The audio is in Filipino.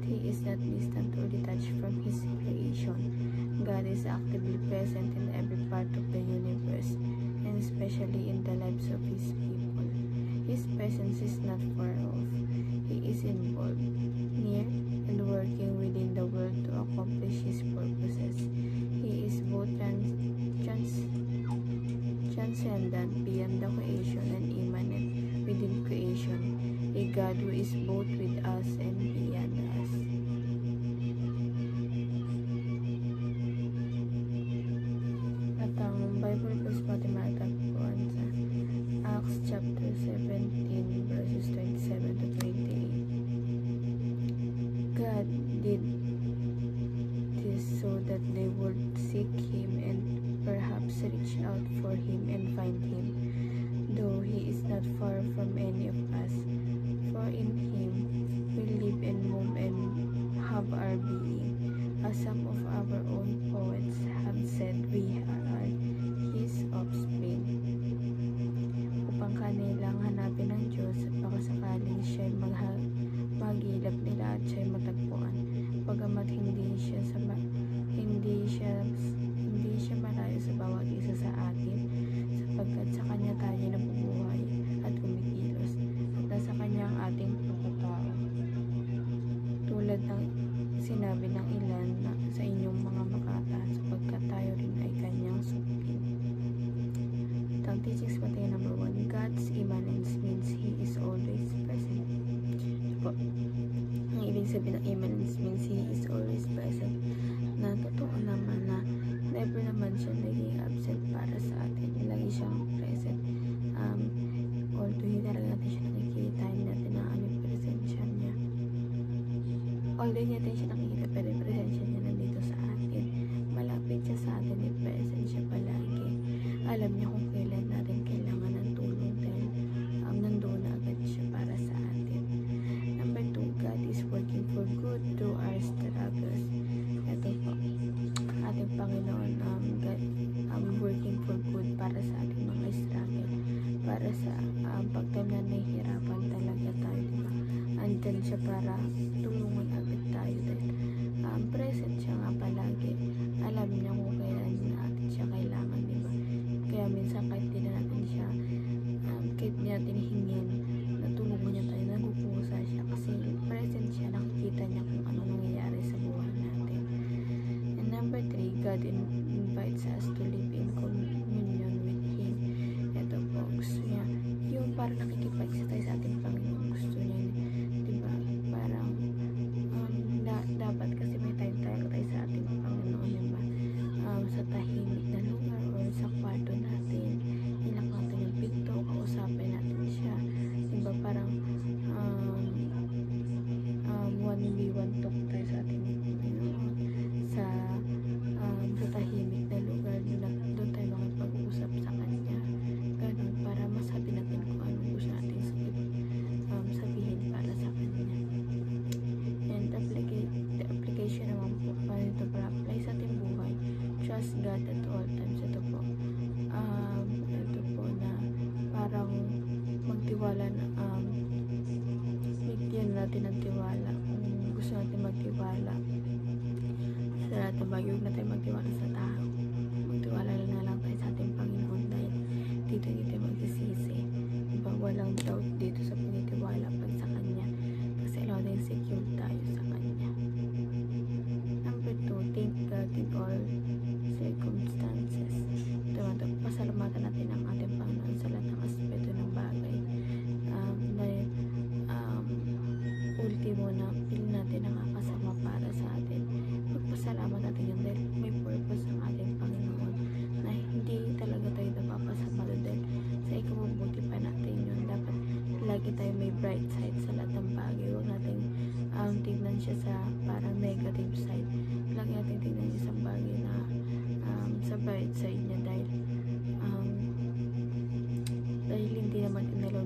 but He is not distant or detached from His creation. God is actively present in every part of the universe, and especially in the lives of His people. His presence is not far off. He is involved, near, and working within the world to accomplish His purposes. He is both transcendent beyond the creation and immanent within creation, a God who is both with us and beyond us. At ang Bible verse natin matatagpuan sa Acts chapter 17 verses 27 to 28. God did this so that they would seek Him and perhaps reach out for Him and find Him, though He is not far from any of us. For in Him we live and move and have our being. As some of our own poets have said, we are His offspring. Upang kanilang hanapin ng Diyos at baka sakaling siya'y maghilap nila at siya'y matagpuan. Bagamat hindi siya malayo sa bawat isa sa atin, sapagkat sa Kanya tayo nabubuhay at kumikilos, at nasa Kanya ang ating pagkatao. Tulad ng sinabi ng ilan sa inyong mga makata, sapagkat tayo rin ay Kanyang supling. Ang teachings natin number 1, God's immanence means He is always present. Ang ibig sabihin ng immanence means He is always present, na totoo naman na never naman siya naging absent para sa atin. Lagi siyang present. Although hindi talaga natin siya nakikita, hindi natin na yung presensya niya. Although hindi natin siya nakikita, pero yung presensya niya nandito sa atin. Malapit siya sa atin, yung present siya palagi. Alam niya kung kailan natin kailangan ng tulong dahil nandoon na agad siya para sa atin. Number 2, God is working for good through our struggles. Ito po, ating Panginoon, God, working for good para sa ating mga struggle, para sa pagtime na nahihirapan talaga tayo, diba? Andyan siya para tulungan agad tayo dahil present siya nga palagi. Alam niya kung kailan natin siya kailangan, diba? Kaya minsan kahit di na natin siya, kahit di natin hingin, natulungan niya tayo, nagpupusa siya kasi present siya, nakikita niya kung ano nangyayari sa buhay natin. And number 3, God invites us to live in communion with Him. Ito po, gusto niya, yung parang nakikipag-isa tayo sa ating Panginoon, gusto niya, diba? Parang, dapat kasi may time tayo sa ating Panginoon, diba? Sa tahimik na lugar or sa kwarto natin, ilak natin yung pinto, kausapin natin siya, diba? Parang, 1v1 talk tayo sa ating Panginoon, sa tahimik na lugar, doon tayo makipag-usap sa Kanya, ganun, para masabi natin kung anong gusto natin sabihin para sa Kanya. And the application naman po, paano ito para apply sa ating buhay? Trust God at all times. Ito po na parang magtiwala na, bigyan natin ng tiwala kung gusto natin magtiwala sa lahat ng bagay. Huwag natin magtiwala sa tao, magtiwala na lang tayo sa ating Panginoon dahil dito hindi tayo magsisisi, diba? Walang doubt dito sa panitiwala pag sa Kanya kasi alam natin secure tayo sa Kanya. Number 2, thank God in all circumstances. Pasalamatan natin ang ating Panginoon sa lahat ng aspeto ng bagay, dahil ultimo na pili natin nakakasama para sa atin. Magpasalamat natin yun dahil may purpose ang ating Panginoon na hindi talaga tayo napapasama dahil sa ikabubuti pa natin yun. Dapat lagi tayo may bright side sa lahat ng bagay. Huwag natin tignan siya sa parang negative side. Lagi natin tignan siya sa bagay na sa bright side niya dahil hindi naman tinalo